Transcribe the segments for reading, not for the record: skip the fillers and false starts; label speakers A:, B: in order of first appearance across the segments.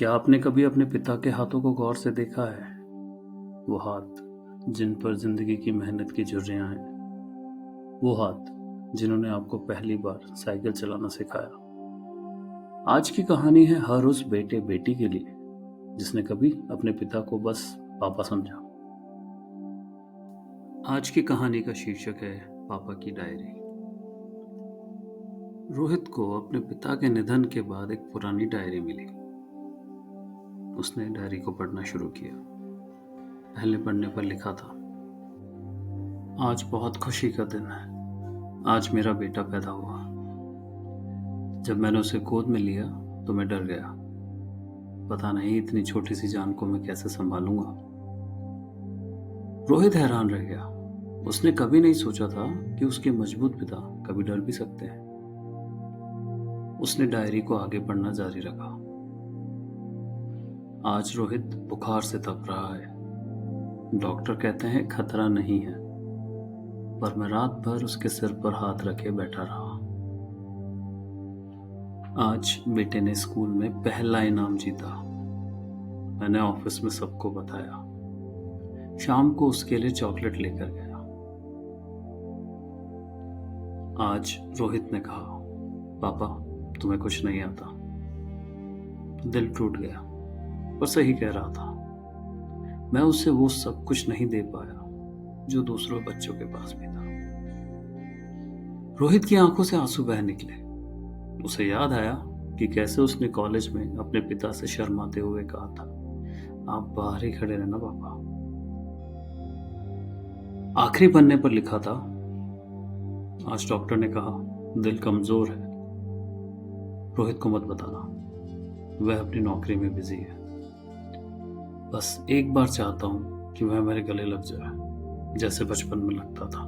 A: क्या आपने कभी अपने पिता के हाथों को गौर से देखा है? वो हाथ जिन पर जिंदगी की मेहनत की झुर्रियां हैं। वो हाथ जिन्होंने आपको पहली बार साइकिल चलाना सिखाया। आज की कहानी है हर उस बेटे बेटी के लिए जिसने कभी अपने पिता को बस पापा समझा। आज की कहानी का शीर्षक है पापा की डायरी। रोहित को अपने पिता के निधन के बाद एक पुरानी डायरी मिली। उसने डायरी को पढ़ना शुरू किया। पहले पढ़ने पर लिखा था, आज बहुत खुशी का दिन है। आज मेरा बेटा पैदा हुआ। जब मैंने उसे गोद में लिया तो मैं डर गया। पता नहीं इतनी छोटी सी जान को मैं कैसे संभालूंगा। रोहित हैरान रह गया। उसने कभी नहीं सोचा था कि उसके मजबूत पिता कभी डर भी सकते हैं। उसने डायरी को आगे पढ़ना जारी रखा। आज रोहित बुखार से तप रहा है। डॉक्टर कहते हैं खतरा नहीं है, पर मैं रात भर उसके सिर पर हाथ रखे बैठा रहा। आज बेटे ने स्कूल में पहला इनाम जीता। मैंने ऑफिस में सबको बताया। शाम को उसके लिए चॉकलेट लेकर गया। आज रोहित ने कहा, पापा तुम्हें कुछ नहीं आता। दिल टूट गया, पर सही कह रहा था। मैं उसे वो सब कुछ नहीं दे पाया जो दूसरों बच्चों के पास भी था। रोहित की आंखों से आंसू बह निकले। उसे याद आया कि कैसे उसने कॉलेज में अपने पिता से शर्माते हुए कहा था, आप बाहर ही खड़े रहना पापा। आखिरी पन्ने पर लिखा था, आज डॉक्टर ने कहा दिल कमजोर है। रोहित को मत बताना, वह अपनी नौकरी में बिजी है। बस एक बार चाहता हूं कि वह मेरे गले लग जाए जैसे बचपन में लगता था।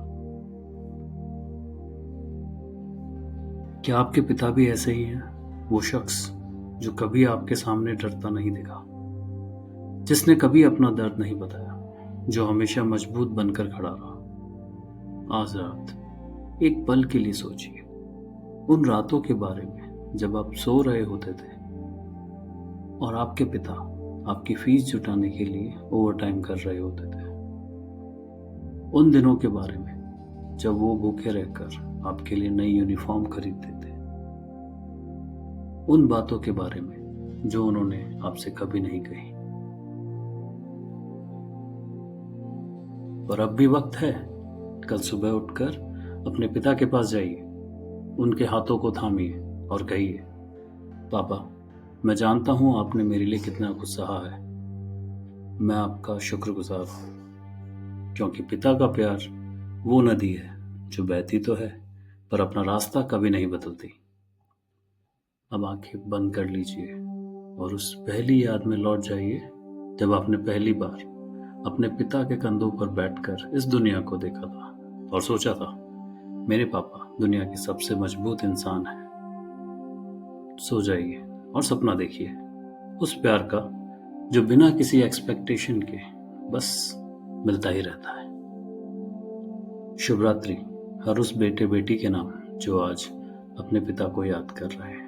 A: क्या आपके पिता भी ऐसे ही हैं? वो शख्स जो कभी आपके सामने डरता नहीं दिखा, जिसने कभी अपना दर्द नहीं बताया, जो हमेशा मजबूत बनकर खड़ा रहा। आज रात एक पल के लिए सोचिए उन रातों के बारे में जब आप सो रहे होते थे और आपके पिता आपकी फीस जुटाने के लिए ओवरटाइम कर रहे होते थे। उन दिनों के बारे में जब वो भूखे रहकर आपके लिए नई यूनिफॉर्म खरीदते थे। उन बातों के बारे में जो उन्होंने आपसे कभी नहीं कही। और अब भी वक्त है। कल सुबह उठकर अपने पिता के पास जाइए, उनके हाथों को थामिए और कहिए, पापा मैं जानता हूं आपने मेरे लिए कितना कुछ सहा है। मैं आपका शुक्रगुजार हूं, क्योंकि पिता का प्यार वो नदी है जो बहती तो है पर अपना रास्ता कभी नहीं बदलती। अब आंखें बंद कर लीजिए और उस पहली याद में लौट जाइए जब आपने पहली बार अपने पिता के कंधों पर बैठकर इस दुनिया को देखा था और सोचा था, मेरे पापा दुनिया के सबसे मजबूत इंसान हैं। सो जाइए और सपना देखिए उस प्यार का जो बिना किसी एक्सपेक्टेशन के बस मिलता ही रहता है। शुभ रात्रि हर उस बेटे बेटी के नाम जो आज अपने पिता को याद कर रहे हैं।